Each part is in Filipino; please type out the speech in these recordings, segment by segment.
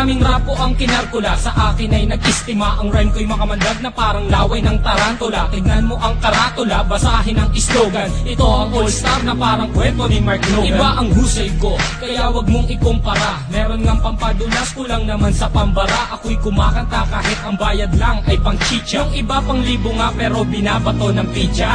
Maraming rapo ang kinarkula, sa akin ay nag-istima. Ang rhyme ko'y makamandag na parang laway ng tarantula. Tignan mo ang karatula, basahin ang slogan. Ito ang all-star na parang kwento ni Mark Logan. Iba ang husay ko, kaya wag mong ikumpara. Meron ngang pampadulas, kulang naman sa pambara. Ako'y kumakanta kahit ang bayad lang ay pang chicha. Yung iba pang libo nga pero binabato ng pizza.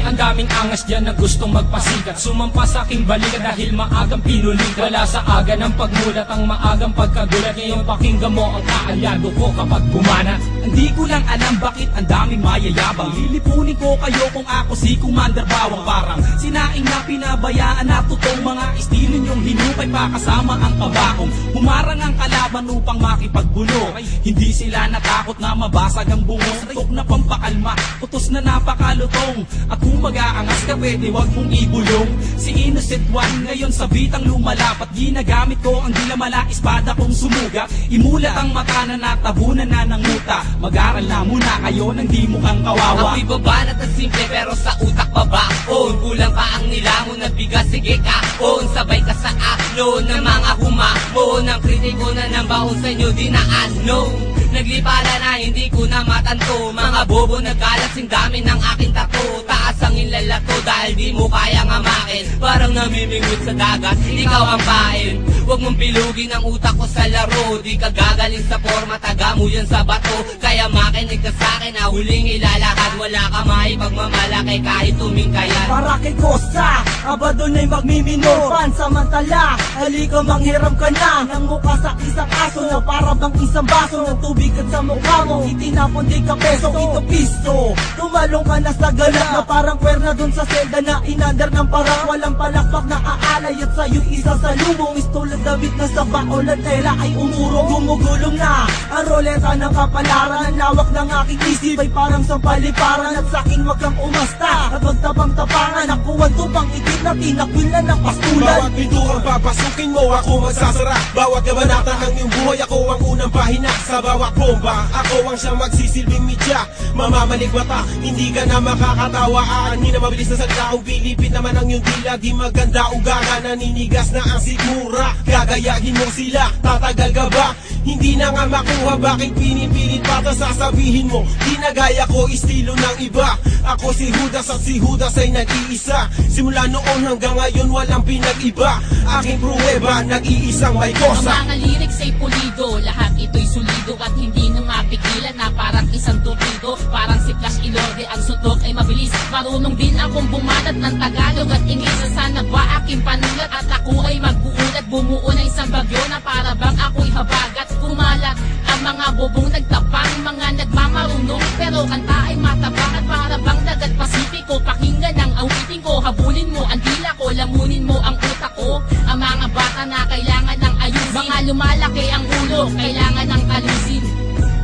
Ang daming angas dyan na gustong magpasikat, sumampa sa aking balikat dahil maagang pinulit. Wala sa aga ng pagmulat ang maagang pagkagulat. Ngayon pakinggan mo ang kaalyado ko kapag gumana. Hindi ko lang alam bakit ang daming mayayabang. Lilipunin ko kayo kung ako si Commander Bawang. Parang sinaing na pinabayaan na totoong mga estilo nyong hinukay pa kasama ang kabakong. Humarang ang kalaban upang makipagbulo. Hindi sila natakot na mabasag ang bungo. Tok na pampakalma, utos na napakalutong. At kung mag-aangas ka pwede wag mong ibulong. Si Innocent One ngayon sa bitang lumalapat. Ginagamit ko ang dilamala espada kong sumugat. Imulat ang mata na natabunan na ng muta. Mag-aral na muna kayo nang di mukhang kawawa. Ako'y babanat at simple pero sa utak babaon. Kulang pa ang nilamon na bigas, sige kaon. Sabay ka sa aklo ng mga humamon. Ang kritiko na ng baon sa inyo di na ano. Naglipala na hindi ko na matanto. Mga bobo nagkalat sing dami ng aking tato. Taas ang inlalato dahil di mo kayang amakin. Parang namimingwit sa dagat, ikaw ang pain. Huwag mong pilugin ang utak ko sa laro. Di ka gagaling sa forma, taga mo yan sa bato. Kaya makinig ka sa'kin na huling ilalakad. Wala ka maipagmamalaki kahit tumingkayan. Para kay Costa, abadon ay magmimino. Pansamantala, halika manghiram ka na ng mukha sa isang aso na para bang isang baso ng tubig at sa mukha mo. Itinapon di ka peso, ito pisto. Tumalong ka na sa galak na parang kwerna dun sa selda na inandar ng parang walang palakpak na aalay at sa'yo isa sa lumong. Istulad damit na sa baon at tela ay umurong. Gumugulong na ang roleta ng kapalaran. Ang lawak ng aking isip ay parang sampaliparan. At sa'kin wag kang umasta at magtabang-tapangan. Nakuha tupang itim na tinakwilan ng pastulan. Bawat pinturang papasukin mo ako magsasara. Bawat kabanata ng iyong buhay ako ang unang pahina. Sa bawat bomba ako ang siyang magsisilbing media. Mamamalik mata, hindi ka na makakatawa. Aanin na mabilis na salita kung pilipit naman ang iyong dila. Di maganda ugaga, naninigas na ang sigmura. Gagayahin mo sila, tatagal ka ba? Hindi na nga makuha, bakit pinipilit pa? Sasabihin mo, di na gaya ko estilo ng iba. Ako si Judas at si Judas ay nag-iisa. Simula noon hanggang ngayon walang pinag-iba. Aking pruweba, nag-iisang may kosa. Ang mga lyrics ay pulido, lahat ito'y solido. At hindi na mapigilan na parang isang torpedo. Parang si Flash Ilorde, ang suntok ay mabilis. Marunong din akong bumanat ng Tagalog at Ingles. Sana ba aking panulat at ako ay mag-uulat. Bumuo na isang bagyo na para bang ako'y habagat. Kumalat ang mga bobong nagtapang, mga nagmamarunong pero kanta ay matabang. At para bang dagat Pasipiko, pakinggan ang awitin ko. Habulin mo ang dila ko, lamunin mo ang utak ko. Ang mga bata na kailangan ng ayusin, mga lumalaki ang ulo, kailangan ng kalusin.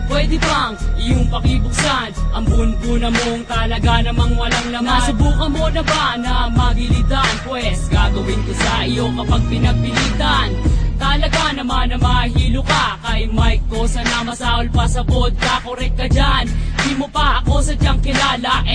Pwede bang iyong pakibuksan ang bunbuna mong talaga namang walang laman? Nasubukan mo na ba na magilitan? Pwes gagawin ko sa iyo kapag pinagpilitan. Talaga naman na mahilo ka kay Mike ko, sana masaol pa sa vodka. Correct ka dyan, di mo pa ako sadyang kilala.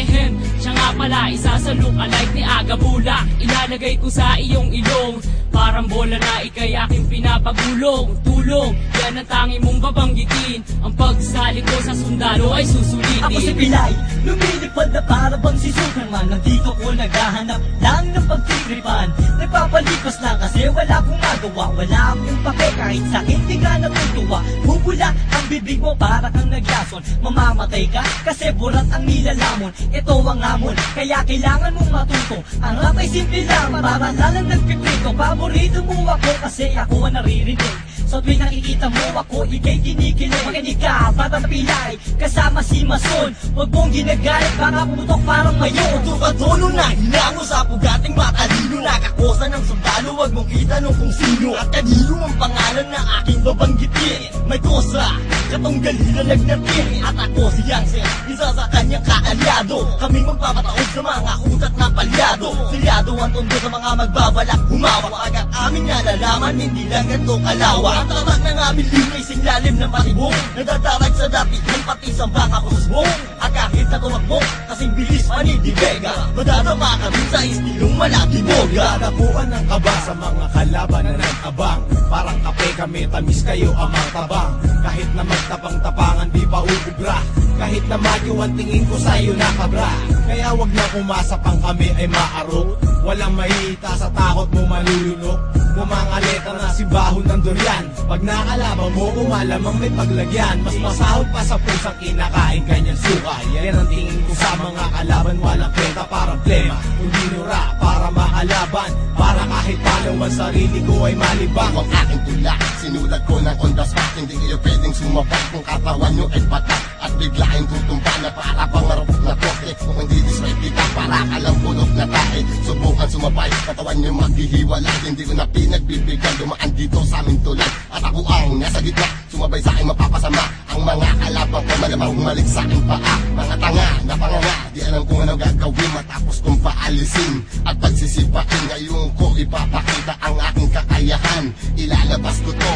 Siya nga pala isa sa look-alike ni Aga Bula. Ilalagay ko sa iyong ilong, parang bola na ikay aking pinapagulong. Tulong, yan ang tangi mong babanggitin. Ang pagsali ko sa sundalo ay susulitin. Ako si Pilay, lumilipad na para bang si Superman. Nandito ko naghahanap lang ng pagtiripan. Nagpapalipas lang kasi wala akong magawa. Wala akong pake kahit sakit di ka natutuwa. Bubula ang bibig mo para kang naglason. Mamamatay ka kasi burat ang nilalamon. Ito ang hamon, kaya kailangan mong matuto. Ang rap ay simple lang, maranalang nagpiprito. Paborito mo ako kasi ako ang naririnig. So tuwing nakikita mo ako, ikay kinikilig. Makinig ka, Batang Pilay, kasama si Mason. Huwag mong ginagalit, baka pumutok parang mayon. Tukatono na hinango sa pugating matalino. Nakakosa ng sundalo, huwag mong kita nung kung sino. At kanino ang pangalan na aking babanggitin. May kosa, katong galila nagnatin. At ako si Yangsen, isa sa kanyang kaalyado. Kaming magpapataod sa mga utat na palyado. Silyado ang tondo sa mga magbabalak humawa. Agad aming nalalaman, hindi lang ganito kalawa. Ang tatak ng aming libre, singlalim ng patibong. Nadadarag sa dati, ng pati sa baka kusbong. At kahit na tumakbo, kasing bilis pa ni Di Vega. Madadama ka rin sa istilong malaki boga. Nadapuan ng kaba sa mga kalaban na nag-abang. Parang kape kami tamis kayo ang matabang. Kahit na magtapang-tapangan di pa ubra, kahit na magyo ang tingin ko sa'yo nakabra. Kaya wag na umasa pang kami ay maarok, walang mahita sa takot mo malulunok. Mumangaleta na si bahon ng durian, pag nakalaban mo umalamang may paglagyan. Mas masahol pa sa pusang kinakain kanyang suka. Yan ang tingin ko sa mga kalaban, walang kwenta parang plema. Hindi nura para makalaban, para kahit paano ang sarili ko ay malibang. Ang aking tula, sinulat ko ng on the spot. Hindi kayo pwedeng sumabat kung katawan nyo ay batak. At biglaing tutumba na para pangarapok na toke. Kung hindi disrespect ka, para ka lang pulok na tae. Subukan sumabay, katawan nyo maghihiwalay. Hindi ko na pinagbibigyan, dumaan dito sa aming tulad. At ako ang nasa gitna, sumabay sa akin mapapasama. Ang mga kalaban ko malamang humalik sa aking paa. Mga tanga na panganga, di alam kung ano gagawin matapos kong paalisin. At pagsisipain ngayon ko ipapakita ang aking kakayahan. Ilalabas ko to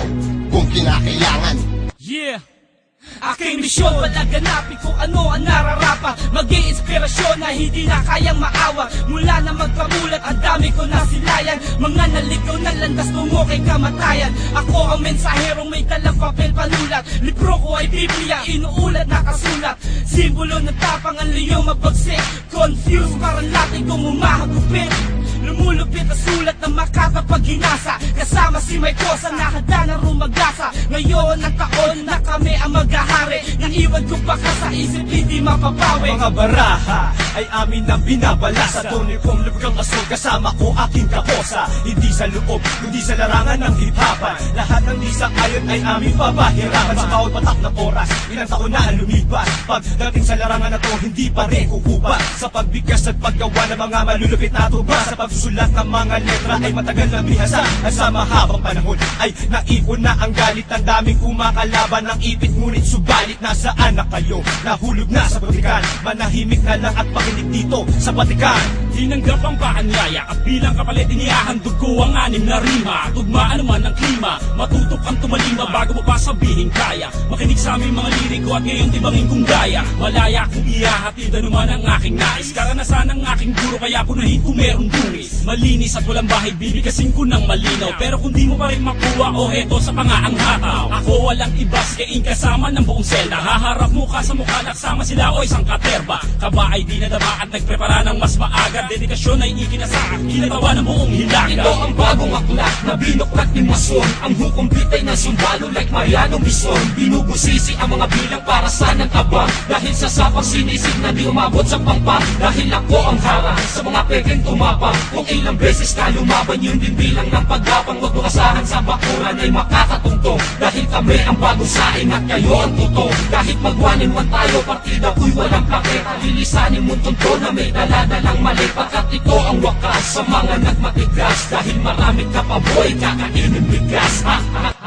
kung kinakailangan. Yeah! Aking misyon, palaganapin kung ano ang nararapat. Maging inspirasyon na hindi na kayang maawa. Mula na magkamulat, ang dami ko nasilayan. Mga naligaw na landas tungo kay kamatayan. Ako ang mensaherong may dalang papel panulat. Libro ko ay Biblia, inuulat na kasulat. Simbolo ng tapang ang liyong mabagsik. Confused, parang lating kong umahagupit. Lumulupit ang sulat na makatapag hinasa. Kasama si May Kosa na handa na rumagasa. Ngayon ang taon na kami ang maghahari. Naiwan ko baka sa isip hindi mapapawi. Mga baraha ay amin ang binabalasa. Tunay kong lubgang asol kasama ko aking kakosa. Hindi sa loob, kundi sa larangan ng hip-hopan. Lahat ng di sa ayon ay aming papahirapan. Sa bawat patak ng oras, ilang taon na ang lumipas. Pagdating sa larangan na to, hindi pa rin kukupa. Sa pagbigkas at paggawa ng mga malulupit na tuba. Sa pagsusulat ng mga letra ay matagal na bihasa. At sa mahabang panahon ay naipon na ang galit. Ang daming kumakalaban ng ipit, ngunit subalit nasaan na kayo? Nahulog na sa butikan, manahimik na lang at pakinig dito sa batikan. Tinanggap ang paanyaya at bilang kapalit inihahandog ko ang 6 na rima. Tugmaan naman ang klima, matutok ang tumalima bago mo pa sabihin kaya. Makinig sa aming mga liriko at ngayon tibangin kong gaya. Malaya kong ihahatid anuman ang aking nais. Karanasan ng aking guro kaya punahin kung meron dungis. Malinis at walang bahid, bibigasin ko ng malinaw. Pero kung di mo pa rin makuha o eto sa pangaang hataw. Ako walang ibas, kaing kasama ng buong selda. Haharap mo ka sa mukha, nagsama sila o isang katerba. Kaba ay di nadama at nagprepara ng mas maaga. Dedikasyon ay ikinasaan, kinatawa ng buong hilaga. Ito ang bagong aklat na binuklat ni Mason. Ang hukom bitay ng sundalo like Mariano Bison. Binubusisi ang mga bilang para sa nagkabang. Dahil sa sapang sinisig na di umabot sa pangpang. Dahil ako ang harang sa mga pekeng tumapang. Kung ilang beses ka lumaban, yun din bilang ng paggapang. Huwag mo asahan sa bakuran ay makakatungtong. Dahil kami ang bagong saing at kayo ang tutong. Kahit mag-1-in-1 tayo, partida ko'y walang paketa. Lilisanin mo tunto na may daladalang mali. Pagkat ito ang wakas sa mga nagmatigas. Dahil marami ka pa boy, kakainin bigas. Ha ha.